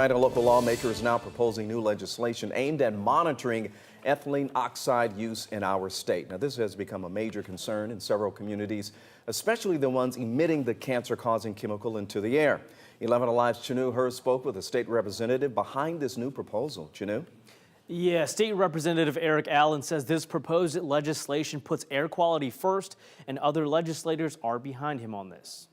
A local lawmaker is now proposing new legislation aimed at monitoring ethylene oxide use in our state. Now, this has become a major concern in several communities, especially the ones emitting the cancer-causing chemical into the air. 11 Alive's Chanu Hur spoke with a state representative behind this new proposal. Chanu? Yeah, State Representative Eric Allen says this proposed legislation puts air quality first, and other legislators are behind him on this.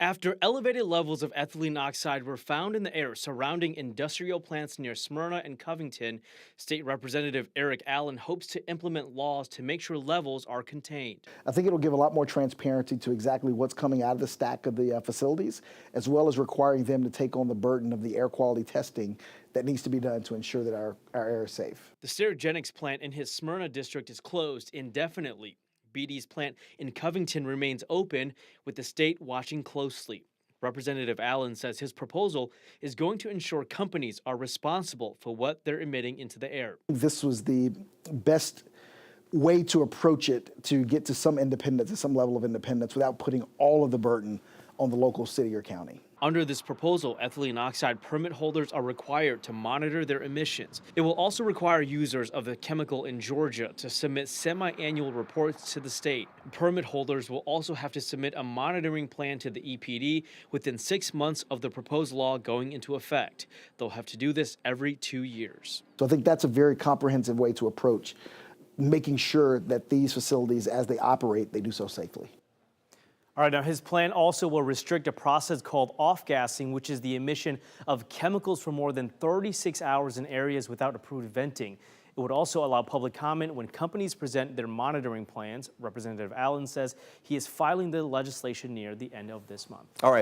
After elevated levels of ethylene oxide were found in the air surrounding industrial plants near Smyrna and Covington, State Representative Eric Allen hopes to implement laws to make sure levels are contained. I think it'll give a lot more transparency to exactly what's coming out of the stack of the facilities, as well as requiring them to take on the burden of the air quality testing that needs to be done to ensure that our air is safe. The Sterigenics plant in his Smyrna district is closed indefinitely. BD's plant in Covington remains open, with the state watching closely. Representative Allen says his proposal is going to ensure companies are responsible for what they're emitting into the air. This was the best way to approach it, to get to some independence, to some level of independence, without putting all of the burden on the local city or county. Under this proposal, ethylene oxide permit holders are required to monitor their emissions. It will also require users of the chemical in Georgia to submit semi-annual reports to the state. Permit holders will also have to submit a monitoring plan to the EPD within 6 months of the proposed law going into effect. They'll have to do this every 2 years. So I think that's a very comprehensive way to approach making sure that these facilities, as they operate, they do so safely. All right, now his plan also will restrict a process called off-gassing, which is the emission of chemicals for more than 36 hours in areas without approved venting. It would also allow public comment when companies present their monitoring plans. Representative Allen says he is filing the legislation near the end of this month. All right.